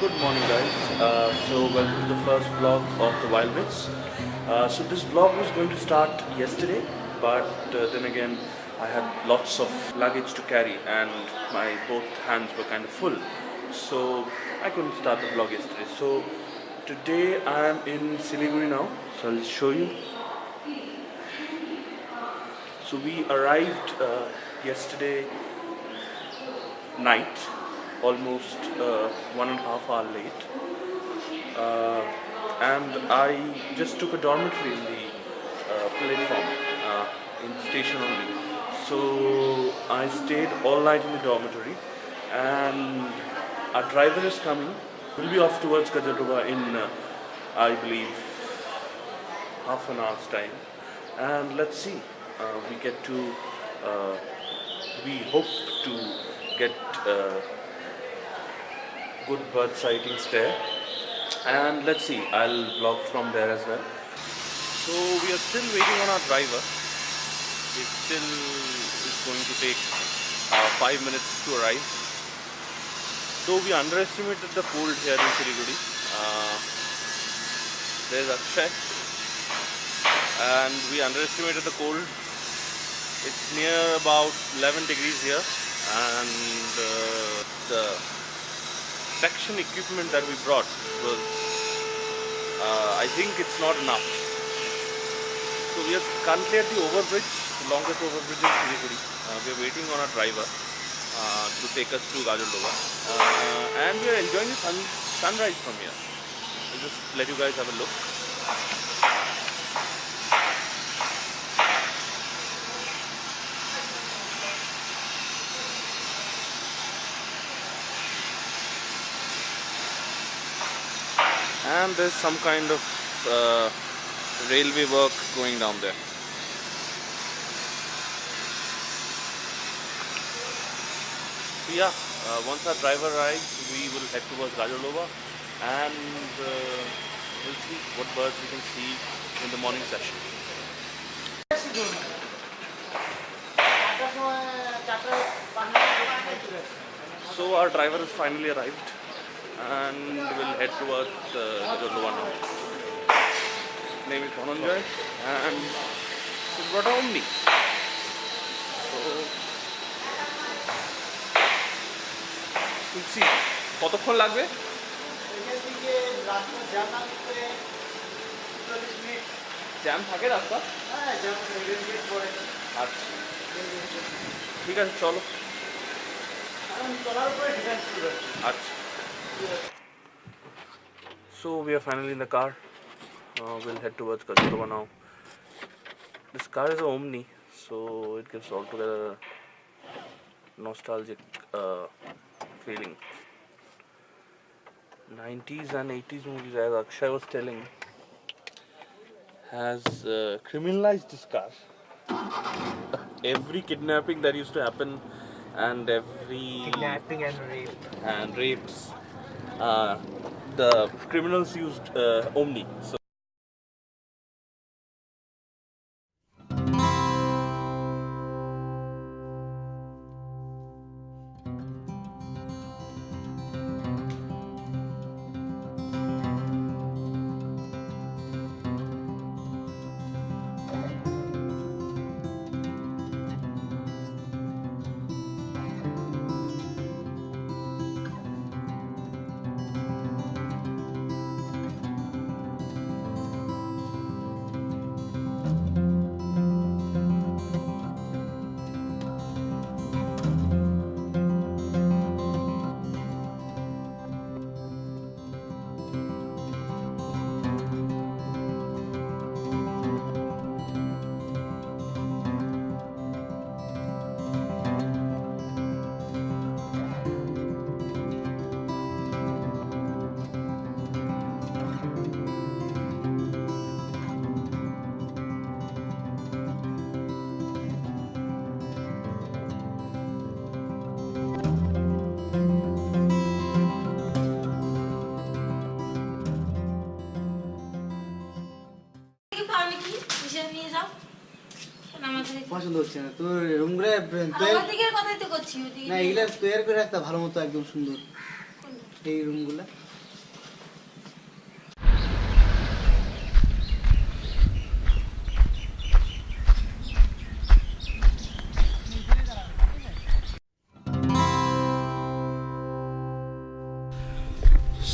Good morning, guys. So welcome to the first vlog of the Wild Bits. So this vlog was going to start yesterday, but then again, I had lots of luggage to carry, and my both hands were kind of full, so I couldn't start the vlog yesterday. So today I am in Siliguri now. So I'll show you. So we arrived yesterday night, almost 1.5 hours late, and I just took a dormitory in the platform, in the station only. So I stayed all night in the dormitory, and our driver is coming. We'll be off towards Gajaldova in, I believe, half an hour's time, and let's see. We get to, we hope to get good bird sightings there, and let's see, I'll vlog from there as well. So we are still waiting on our driver. It still is going to take 5 minutes to arrive. Though we underestimated the cold here in Siliguri. There's Akshay, and we underestimated the cold. It's near about 11 degrees here, and the protection equipment that we brought was, I think it's not enough. So we are currently at the overbridge, the longest overbridge in Siliguri. We are waiting on our driver to take us to Gajaldova, and we are enjoying the sunrise from here. I'll just let you guys have a look. And there's some kind of railway work going down there. So yeah, once our driver arrives, we will head towards Gajaldova, and we'll see what birds we can see in the morning session. So our driver has finally arrived, and we'll head towards Gajaldova now. His name is Dhananjay, and he's brought a Omni. So we'll see. কতক্ষণ লাগবে? Jam থাকে রাস্তা? আচ্ছা, ঠিক আছে, চলো। আচ্ছা। So we are finally in the car. We'll head towards Gajaldova now. This car is an Omni, so it gives altogether nostalgic feeling. 90s and 80s movies, as Akshay was telling, has criminalized this car. Every kidnapping that used to happen, and every kidnapping and rapes, the criminals used Omni. So পছন্দ হচ্ছে না তোর রুমগুলো আমার দিকের কথাই তো করছি না, এগুলা তৈরি করে রাখতে ভালো মতো একদম সুন্দর এই রুমগুলা।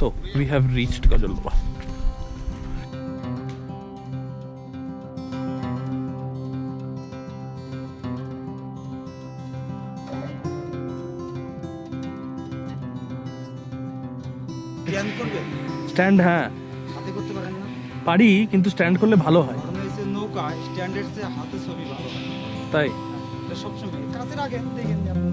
So we have reached Kajolwa. Stand হ্যাঁ হাতে করতে পারেন না পারি, কিন্তু স্ট্যান্ড করলে ভালো হয়। কারণ হচ্ছে নৌকা স্ট্যান্ডার্ড সে হাতে ছবি ভালো হয়। তাই এটা সবসময় কাছে রাখেন, দেখেন আপনি।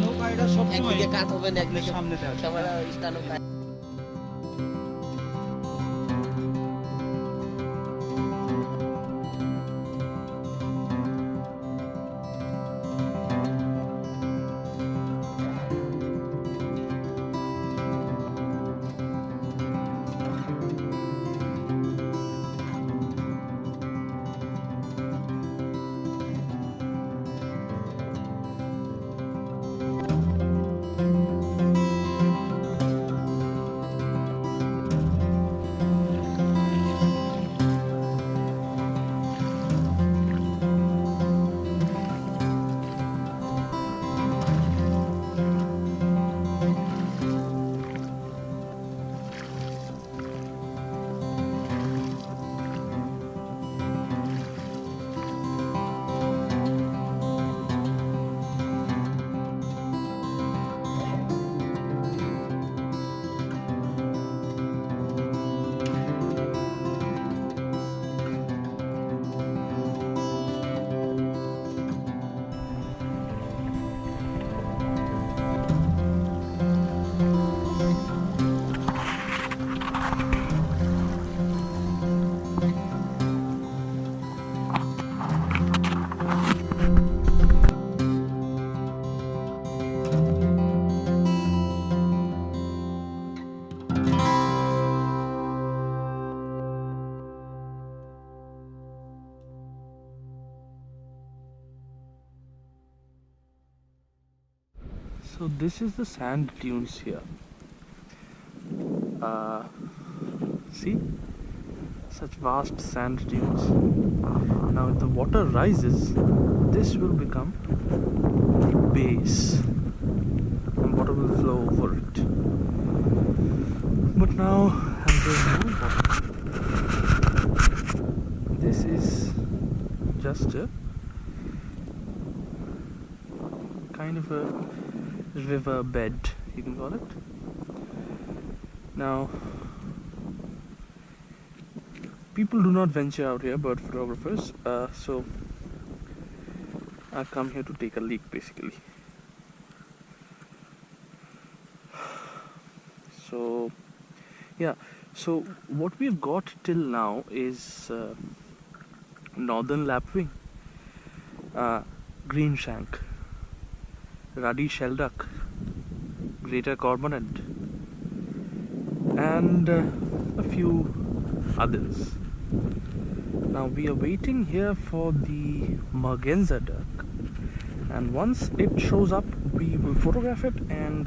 নৌকা এটা সবসময় একদিকে কাত হবে না, একদিকে সামনে দেওয়া সবার স্টানও কাত। So this is the sand dunes here. See, such vast sand dunes. Now if the water rises, this will become base and water will flow over it. But now as there's no water, this is just a kind of a river bed, you can call it. Now people do not venture out here, bird photographers, so I've come here to take a leak basically. So yeah, so what we've got till now is northern lapwing, green shank, ruddy shelduck, greater cormorant, and a few others. Now we are waiting here for the merganser duck, and once it shows up we will photograph it and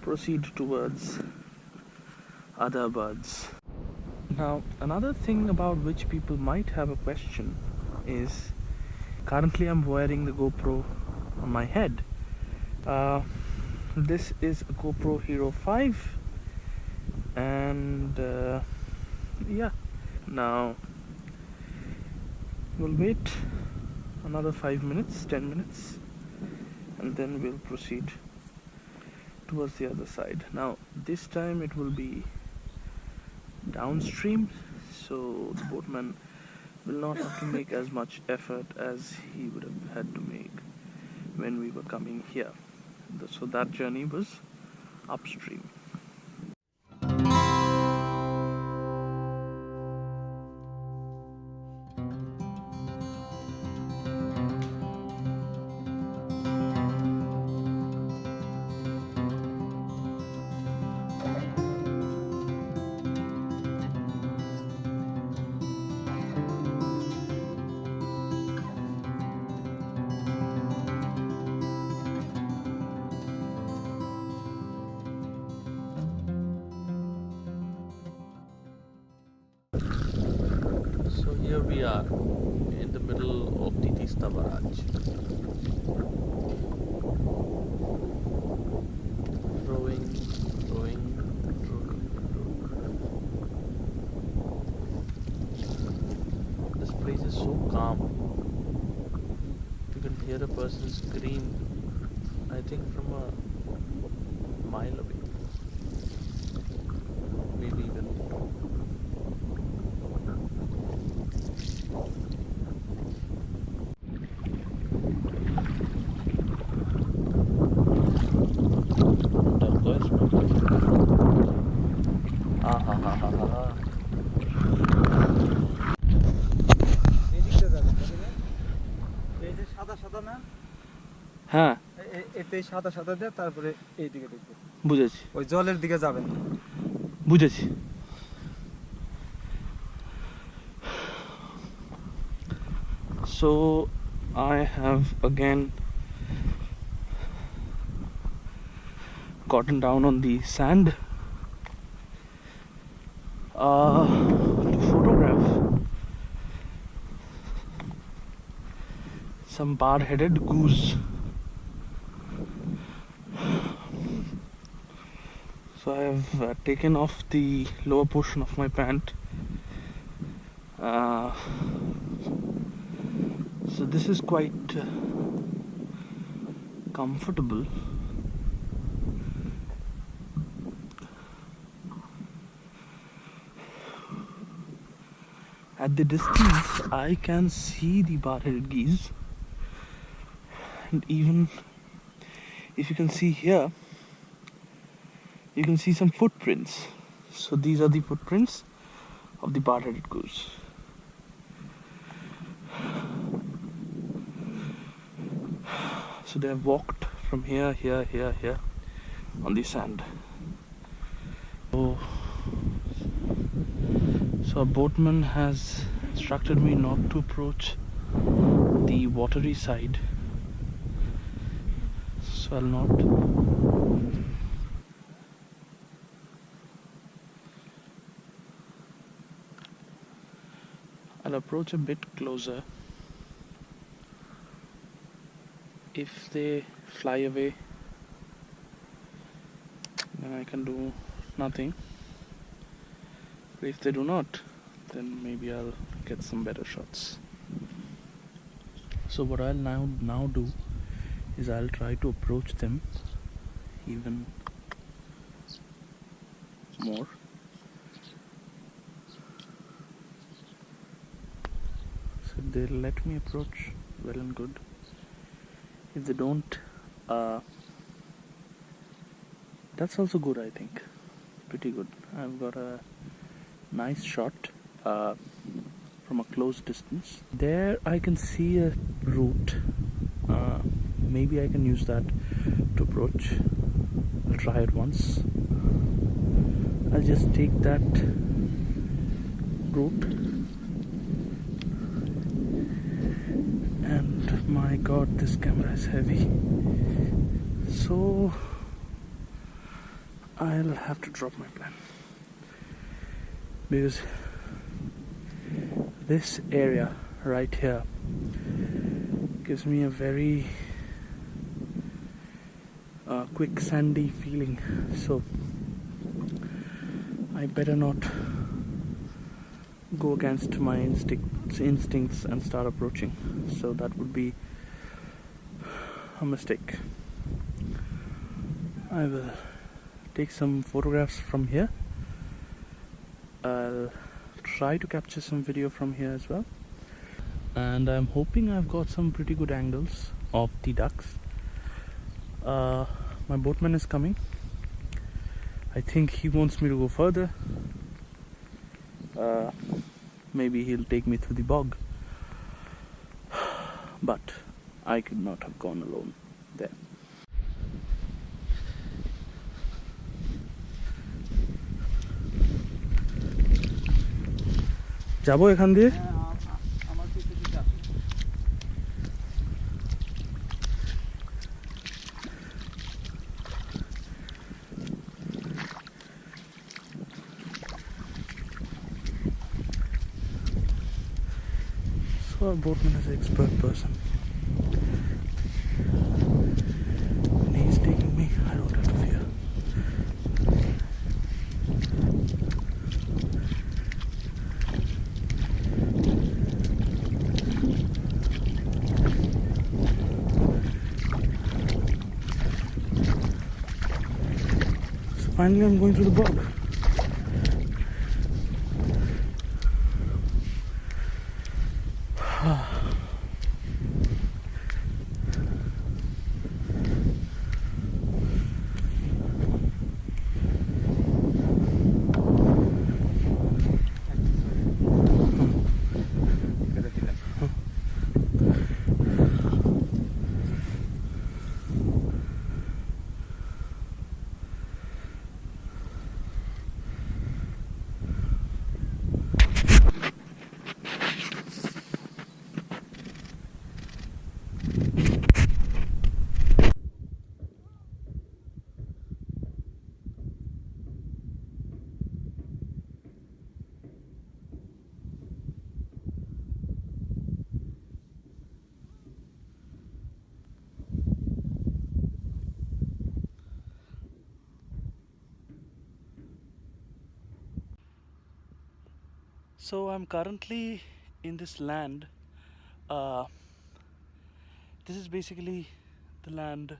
proceed towards other birds. Now another thing about which people might have a question is, currently I'm wearing the GoPro on my head. This is a GoPro Hero 5, and yeah, now we'll wait another 5 minutes, 10 minutes, and then we'll proceed towards the other side. Now this time it will be downstream, so the boatman will not have to make as much effort as he would have had to make when we were coming here. So that journey was upstream. So here we are in the middle of the Tista Barrage. Rowing. This place is so calm. You can hear a person scream, I think from a mile away. Maybe even more. হ্যাঁ এতে সাদা সাদা দিয়ে তারপরে এই দিকে দেখবে বুঝেছি ওই জলের দিকে যাবেন বুঝেছি So I have again gotten down on the sand to photograph some bar-headed goose. So I have taken off the lower portion of my pant. So this is quite comfortable. At the distance I can see the bar-headed geese, and even if you can see here, you can see some footprints. So these are the footprints of the bar-headed goose. So they have walked from here on the sand. So a boatman has instructed me not to approach the watery side. So I'll not. I'll approach a bit closer. If they fly away, then I can do nothing. But if they do not, then maybe I'll get some better shots. So what I'll now do is I'll try to approach them even more. So if they'll let me approach, well and good. If they don't, that's also good, I think. Pretty good. I've got a nice shot from a close distance. There I can see a route. Maybe I can use that to approach. I'll try it once. I'll just take that route. And my god, this camera is heavy. So I'll have to drop my plan, because this area right here gives me a very quick sandy feeling, so I better not go against my instincts and start approaching. So that would be a mistake. I will take some photographs from here. I'll try to capture some video from here as well, and I'm hoping I've got some pretty good angles of the ducks. My boatman is coming. I think he wants me to go further. Maybe he'll take me through the bog, but I could not have gone alone there. যাবো এখান দিয়ে আমার পিছে পিছে আসো So So our boatman is an expert person. When he's taking me, I don't have to fear. So finally I'm going through the bog. So I'm currently in this land. This is basically the land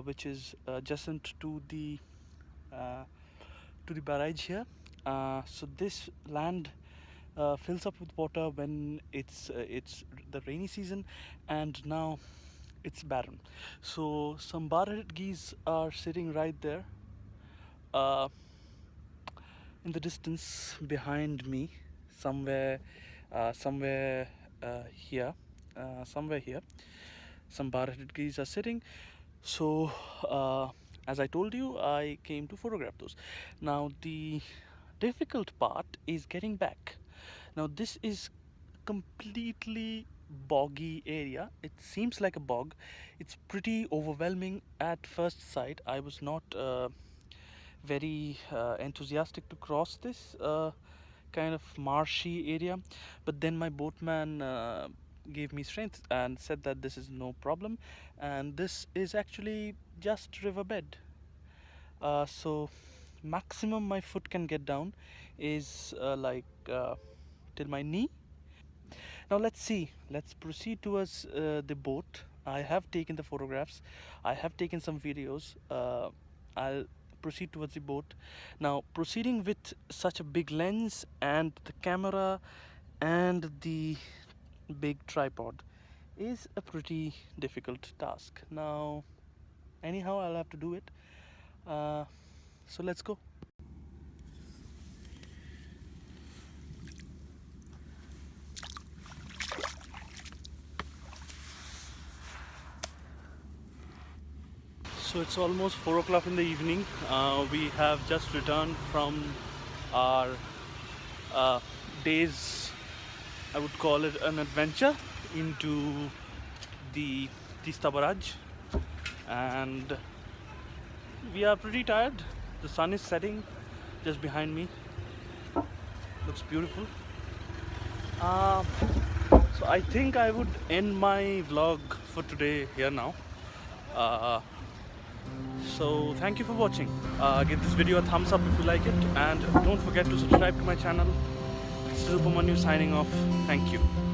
which is adjacent uh, to the barrage here. So this land fills up with water when it's the rainy season, and now it's barren. So some bar-headed geese are sitting right there. Uh, in the distance behind me, somewhere somewhere here, somewhere here, some bar-headed geese are sitting. So as I told you, I came to photograph those. Now the difficult part is getting back. Now this is completely boggy area. It seems like a bog. It's pretty overwhelming at first sight. I was not very enthusiastic to cross this kind of marshy area, but then my boatman gave me strength and said that this is no problem, and this is actually just riverbed. So maximum my foot can get down is till my knee. Now let's see, let's proceed towards the boat. I have taken the photographs, I have taken some videos. I'll proceed towards the boat. Now proceeding with such a big lens and the camera and the big tripod is a pretty difficult task. Now anyhow I'll have to do it. So let's go. So it's almost 4 o'clock in the evening. We have just returned from our day's, I would call it an adventure, into the Tista Barrage, and we are pretty tired. The sun is setting just behind me. Looks beautiful. So I think I would end my vlog for today here now. So thank you for watching. Give this video a thumbs up if you like it, and don't forget to subscribe to my channel. This is Upamanyu signing off. Thank you.